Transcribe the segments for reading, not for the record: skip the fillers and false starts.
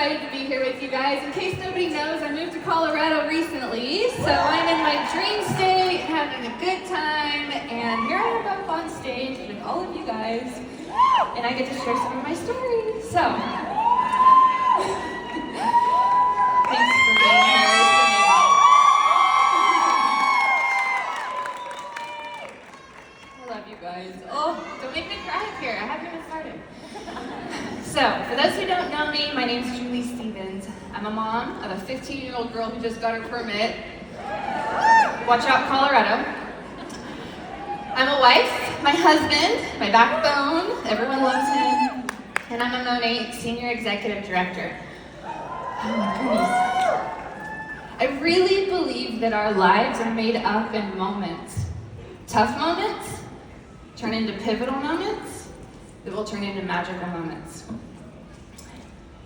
excited to be here with you guys. In case nobody knows, I moved to Colorado recently, so I'm in my dream state, having a good time, and here I am up on stage with all of you guys, and I get to share some of my stories. So, thanks for being here. I love you guys. Oh, don't make me cry up here. I haven't even started. So, for those who don't know me, my name's Julie Stevens. I'm a mom of a 15-year-old girl who just got her permit. Watch out, Colorado. I'm a wife, my husband, my backbone, everyone loves him, and I'm a Monat Senior Executive Director. Oh my goodness. I really believe that our lives are made up in moments. Tough moments turn into pivotal moments that will turn into magical moments.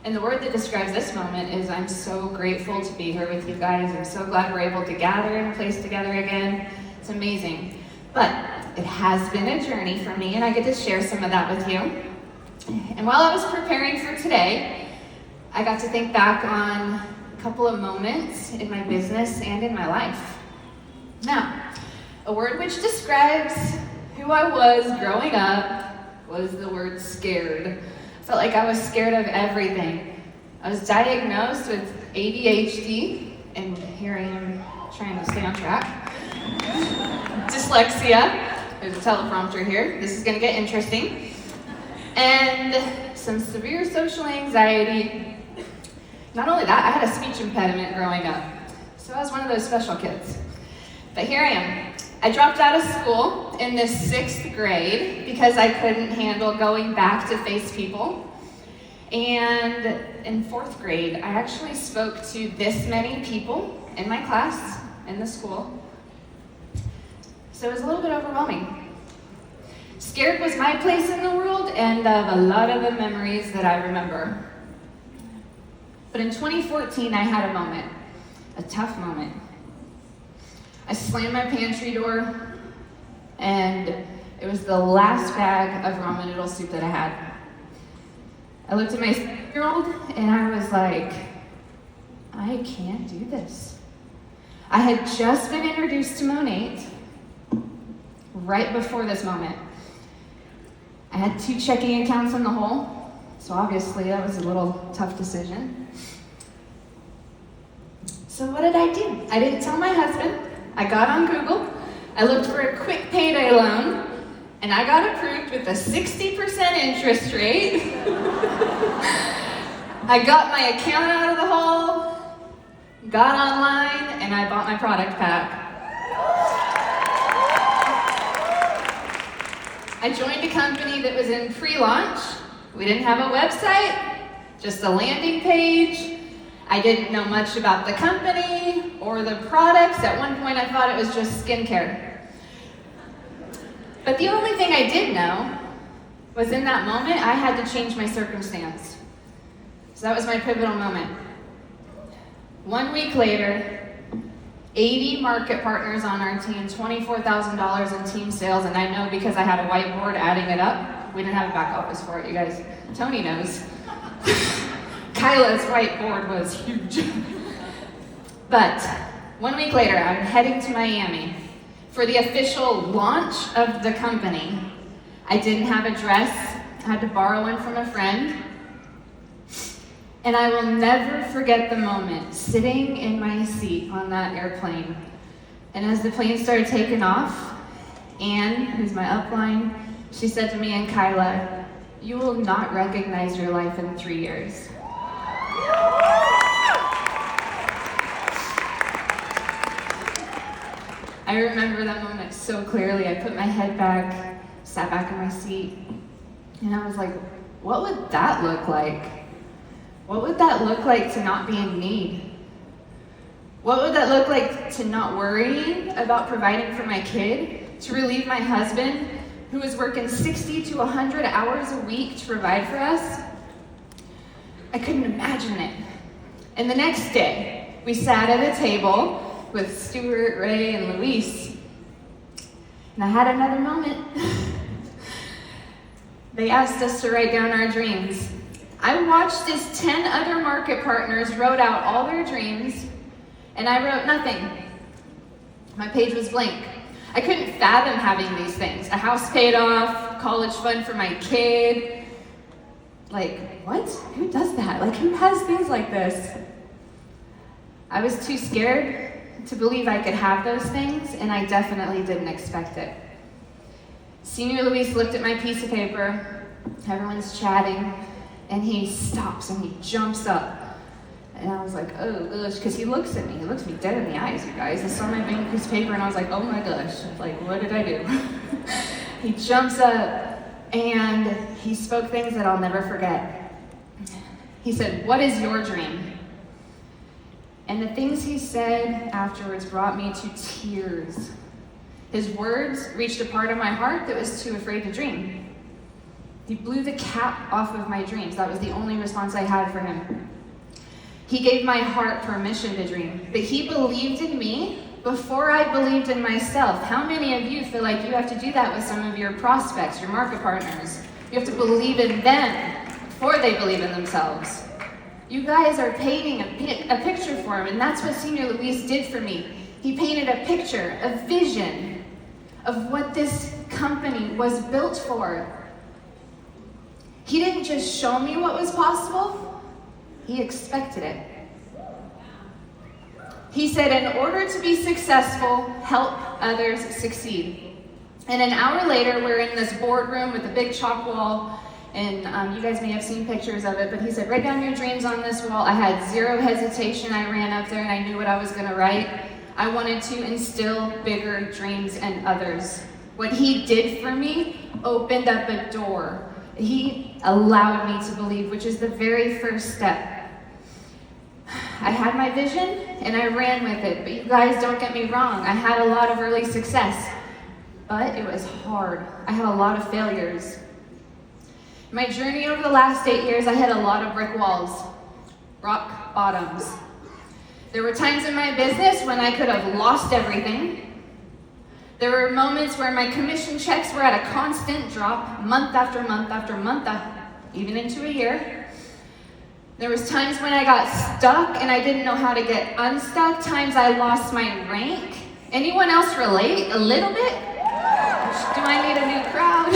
And the word that describes this moment is I'm so grateful to be here with you guys. I'm so glad we're able to gather in a place together again. It's amazing. But it has been a journey for me, and I get to share some of that with you. And while I was preparing for today, I got to think back on a couple of moments in my business and in my life. Now, a word which describes who I was growing up was the word scared. I felt like I was scared of everything. I was diagnosed with ADHD, and here I am trying to stay on track. Dyslexia, there's a teleprompter here, this is gonna get interesting. And some severe social anxiety. Not only that, I had a speech impediment growing up, so I was one of those special kids. But here I am. I dropped out of school in the 6th grade because I couldn't handle going back to face people. And in 4th grade, I actually spoke to this many people in my class, in the school. So it was a little bit overwhelming. Scared was my place in the world and of a lot of the memories that I remember. But in 2014, I had a moment, a tough moment. I slammed my pantry door, and it was the last bag of ramen noodle soup that I had. I looked at my 6-year-old, and I was like, I can't do this. I had just been introduced to Monat right before this moment. I had 2 checking accounts in the hole, so obviously that was a little tough decision. So what did I do? I didn't tell my husband. I got on Google, I looked for a quick payday loan, and I got approved with a 60% interest rate. I got my account out of the hole, got online, and I bought my product pack. I joined a company that was in pre-launch. We didn't have a website, just a landing page. I didn't know much about the company or the products. At one point, I thought it was just skincare. But the only thing I did know was in that moment, I had to change my circumstance. So that was my pivotal moment. 1 week later, 80 market partners on our team, $24,000 in team sales, and I know because I had a whiteboard adding it up. We didn't have a back office for it, you guys. Tony knows. Kyla's whiteboard was huge. But 1 week later, I'm heading to Miami for the official launch of the company. I didn't have a dress, I had to borrow one from a friend. And I will never forget the moment sitting in my seat on that airplane. And as the plane started taking off, Anne, who's my upline, she said to me and Kyla, "You will not recognize your life in 3 years." I remember that moment so clearly. I put my head back, sat back in my seat, and I was like, what would that look like? What would that look like to not be in need? What would that look like to not worrying about providing for my kid, to relieve my husband, who was working 60 to 100 hours a week to provide for us? I couldn't imagine it. And the next day, we sat at a table with Stuart, Ray, and Luis, and I had another moment. They asked us to write down our dreams. I watched as 10 other market partners wrote out all their dreams, and I wrote nothing. My page was blank. I couldn't fathom having these things. A house paid off, college fund for my kid. Like, what? Who does that? Like, who has things like this? I was too scared to believe I could have those things, and I definitely didn't expect it. Senior Luis looked at my piece of paper. Everyone's chatting, and he stops and he jumps up. And I was like, oh gosh, because he looks at me. He looks me dead in the eyes, you guys. I saw my blank piece of paper, and I was like, oh my gosh, like, what did I do? He jumps up, and he spoke things that I'll never forget. He said, what is your dream? And the things he said afterwards brought me to tears. His words reached a part of my heart that was too afraid to dream. He blew the cap off of my dreams. That was the only response I had for him. He gave my heart permission to dream, but he believed in me before I believed in myself. How many of you feel like you have to do that with some of your prospects, your market partners? You have to believe in them before they believe in themselves. You guys are painting a picture for him, and that's what Senior Luis did for me. He painted a picture, a vision of what this company was built for. He didn't just show me what was possible, he expected it. He said, in order to be successful, help others succeed. And an hour later, we're in this boardroom with a big chalk wall, and you guys may have seen pictures of it, but he said, write down your dreams on this wall. I had zero hesitation. I ran up there and I knew what I was going to write. I wanted to instill bigger dreams in others. What he did for me opened up a door. He allowed me to believe, which is the very first step. I had my vision and I ran with it, but you guys, don't get me wrong. I had a lot of early success, but it was hard. I had a lot of failures. My journey over the last 8 years, I hit a lot of brick walls, rock bottoms. There were times in my business when I could have lost everything. There were moments where my commission checks were at a constant drop, month after month after month, even into a year. There was times when I got stuck and I didn't know how to get unstuck, times I lost my rank. Anyone else relate a little bit? Do I need a new crowd?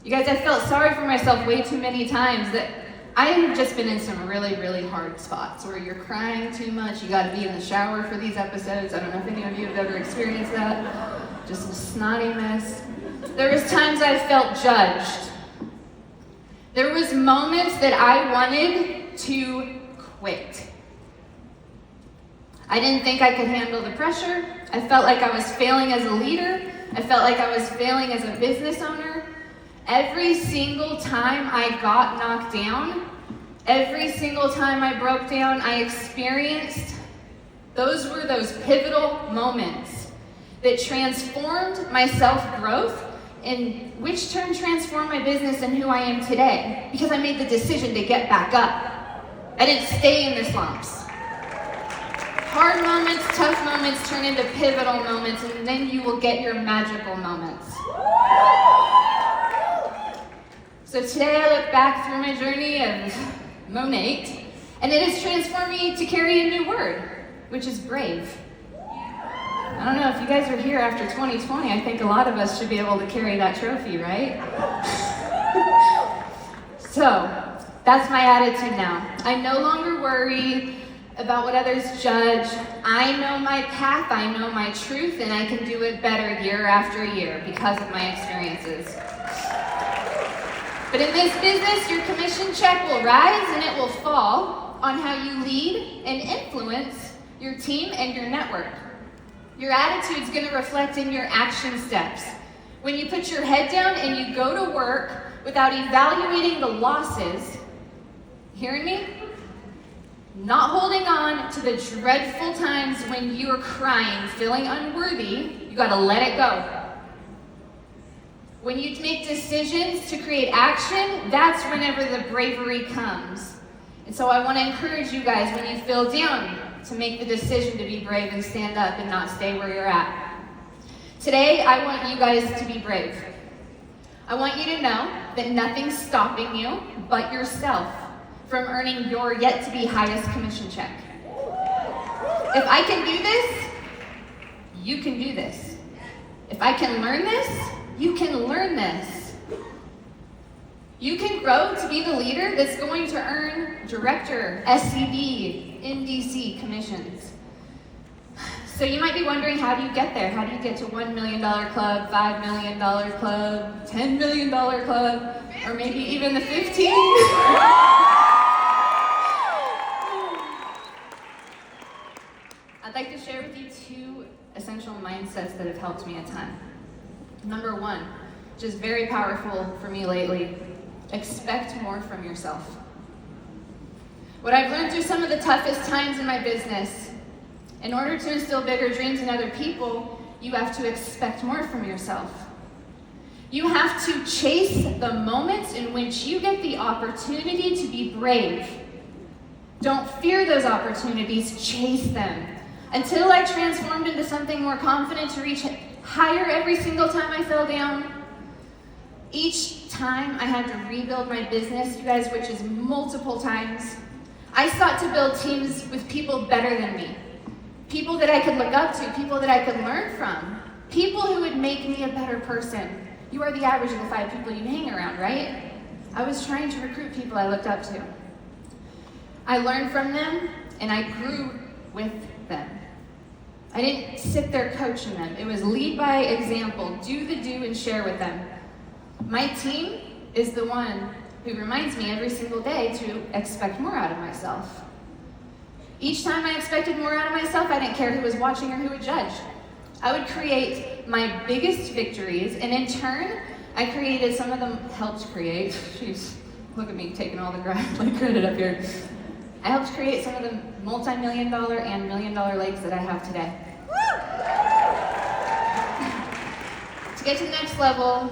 You guys, I felt sorry for myself way too many times. That I have just been in some really, really hard spots where you're crying too much. You got to be in the shower for these episodes. I don't know if any of you have ever experienced that. Just some snotty mess. There was times I felt judged. There was moments that I wanted to quit. I didn't think I could handle the pressure. I felt like I was failing as a leader. I felt like I was failing as a business owner. Every single time I got knocked down, every single time I broke down, I experienced, those were those pivotal moments that transformed my self-growth, and which turn transformed my business and who I am today, because I made the decision to get back up. I didn't stay in the slumps. Hard moments, tough moments turn into pivotal moments, and then you will get your magical moments. So today I look back through my journey of Monate, and it has transformed me to carry a new word, which is brave. I don't know if you guys are here after 2020, I think a lot of us should be able to carry that trophy, right? So, that's my attitude now. I no longer worry about what others judge. I know my path, I know my truth, and I can do it better year after year because of my experiences. But in this business, your commission check will rise and it will fall on how you lead and influence your team and your network. Your attitude is going to reflect in your action steps. When you put your head down and you go to work without evaluating the losses, hearing me? Not holding on to the dreadful times when you are crying, feeling unworthy, you got to let it go. When you make decisions to create action, that's whenever the bravery comes. And so I want to encourage you guys, when you feel down, to make the decision to be brave and stand up and not stay where you're at. Today, I want you guys to be brave. I want you to know that nothing's stopping you but yourself from earning your yet-to-be highest commission check. If I can do this, you can do this. If I can learn this, you can learn this. You can grow to be the leader that's going to earn director, SCD, NDC commissions. So you might be wondering, how do you get there? How do you get to $1 million club, $5 million club, $10 million club, or maybe even the 15? I'd like to share with you 2 essential mindsets that have helped me a ton. Number 1, which is very powerful for me lately, expect more from yourself. What I've learned through some of the toughest times in my business, in order to instill bigger dreams in other people, you have to expect more from yourself. You have to chase the moments in which you get the opportunity to be brave. Don't fear those opportunities, chase them. Until I transformed into something more confident to reach higher every single time I fell down. Each time I had to rebuild my business, you guys, which is multiple times, I sought to build teams with people better than me. People that I could look up to, people that I could learn from, people who would make me a better person. You are the average of the 5 people you hang around, right? I was trying to recruit people I looked up to. I learned from them, and I grew with them. I didn't sit there coaching them. It was lead by example, do the do and share with them. My team is the one who reminds me every single day to expect more out of myself. Each time I expected more out of myself, I didn't care who was watching or who would judge. I would create my biggest victories, and in turn, I created some of them, helped create, jeez, look at me taking all the credit up here. I helped create some of the multi-million-dollar and million-dollar legs that I have today. To get to the next level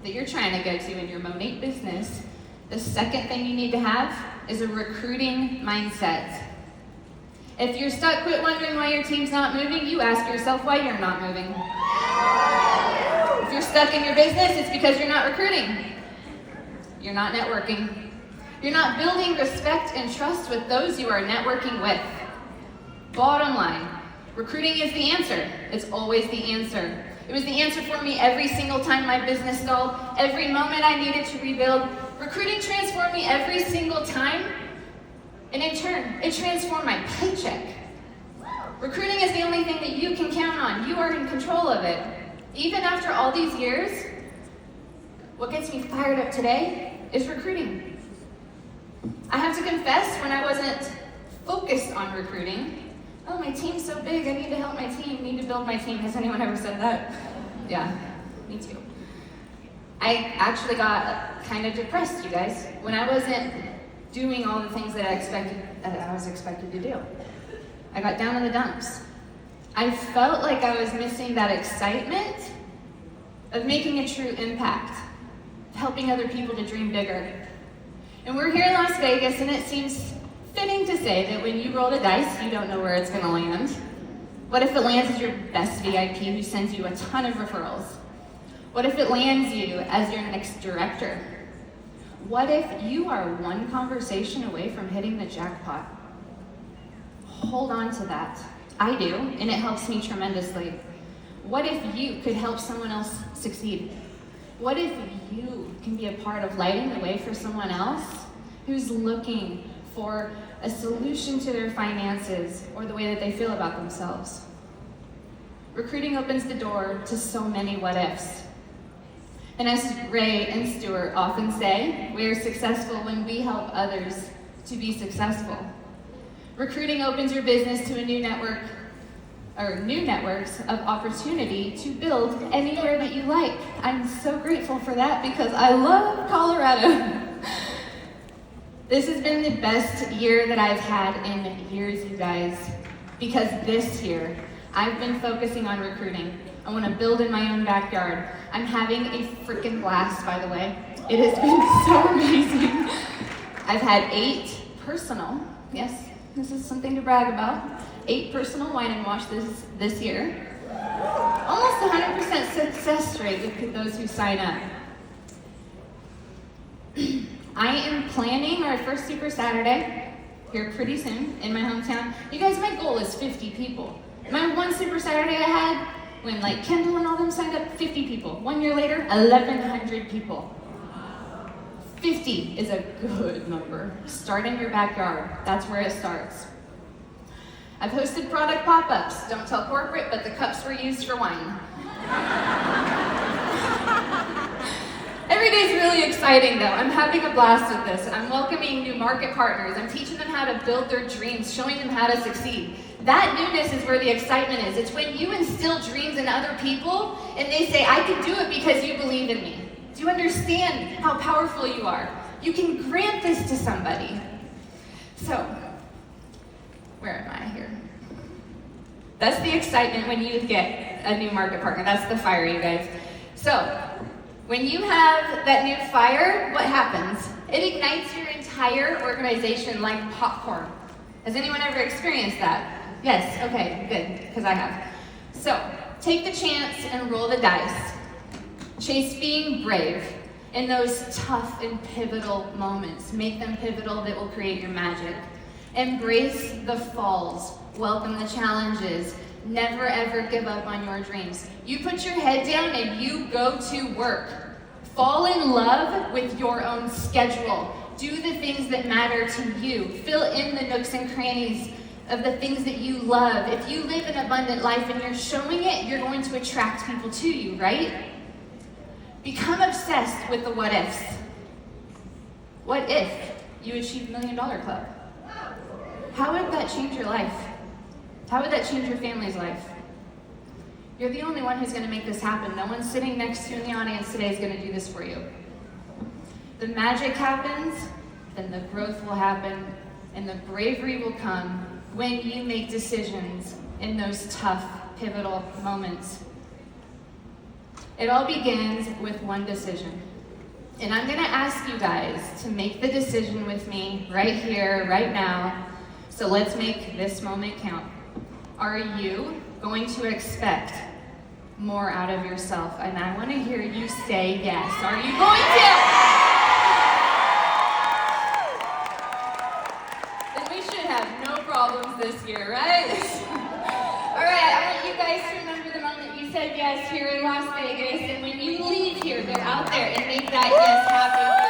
that you're trying to go to in your Monate business, the second thing you need to have is a recruiting mindset. If you're stuck, quit wondering why your team's not moving, you ask yourself why you're not moving. If you're stuck in your business, it's because you're not recruiting. You're not networking. You're not building respect and trust with those you are networking with. Bottom line, recruiting is the answer. It's always the answer. It was the answer for me every single time my business stalled, every moment I needed to rebuild. Recruiting transformed me every single time, and in turn, it transformed my paycheck. Recruiting is the only thing that you can count on. You are in control of it. Even after all these years, what gets me fired up today is recruiting. I have to confess, when I wasn't focused on recruiting, oh, my team's so big, I need to help my team, need to build my team. Has anyone ever said that? Yeah, me too. I actually got kind of depressed, you guys, when I wasn't doing all the things that I was expected to do. I got down in the dumps. I felt like I was missing that excitement of making a true impact, helping other people to dream bigger. And we're here in Las Vegas, and it seems fitting to say that when you roll the dice, you don't know where it's gonna land. What if it lands as your best VIP who sends you a ton of referrals? What if it lands you as your next director? What if you are one conversation away from hitting the jackpot? Hold on to that. I do, and it helps me tremendously. What if you could help someone else succeed? What if you can be a part of lighting the way for someone else who's looking for a solution to their finances or the way that they feel about themselves? Recruiting opens the door to so many what ifs. And as Ray and Stuart often say, we are successful when we help others to be successful. Recruiting opens your business to a new network, or new networks of opportunity to build anywhere that you like. I'm so grateful for that because I love Colorado. This has been the best year that I've had in years, you guys, because this year I've been focusing on recruiting. I want to build in my own backyard. I'm having a freaking blast, by the way. It has been so amazing. I've had 8 personal, yes, this is something to brag about, 8 personal wine and wash this year. Almost 100% success rate with those who sign up. I am planning our first Super Saturday here pretty soon in my hometown. You guys, my goal is 50 people. My one Super Saturday I had, when like Kendall and all them signed up, 50 people. 1 year later, 1,100 people. 50 is a good number. Start in your backyard. That's where it starts. I've hosted product pop-ups. Don't tell corporate, but the cups were used for wine. Every day is really exciting though. I'm having a blast with this. I'm welcoming new market partners. I'm teaching them how to build their dreams, showing them how to succeed. That newness is where the excitement is. It's when you instill dreams in other people and they say, I can do it because you believe in me. Do you understand how powerful you are? You can grant this to somebody. So, where am I here? That's the excitement when you get a new market partner. That's the fire, you guys. So, when you have that new fire, what happens? It ignites your entire organization like popcorn. Has anyone ever experienced that? Yes, okay, good, because I have. So, take the chance and roll the dice. Chase being brave in those tough and pivotal moments. Make them pivotal that will create your magic. Embrace the falls. Welcome the challenges. Never ever give up on your dreams. You put your head down and you go to work. Fall in love with your own schedule. Do the things that matter to you. Fill in the nooks and crannies of the things that you love. If you live an abundant life and you're showing it, you're going to attract people to you, right? Become obsessed with the what ifs. What if you achieved $1 Million Club? How would that change your life? How would that change your family's life? You're the only one who's going to make this happen. No one sitting next to you in the audience today is going to do this for you. The magic happens, then the growth will happen, and the bravery will come when you make decisions in those tough, pivotal moments. It all begins with one decision. And I'm going to ask you guys to make the decision with me right here, right now. So let's make this moment count. Are you going to expect more out of yourself? And I want to hear you say yes. Are you going to? Then we should have no problems this year, right? All right, I want you guys to remember the moment you said yes here in Las Vegas. And when you leave here, go out there and make that yes happen.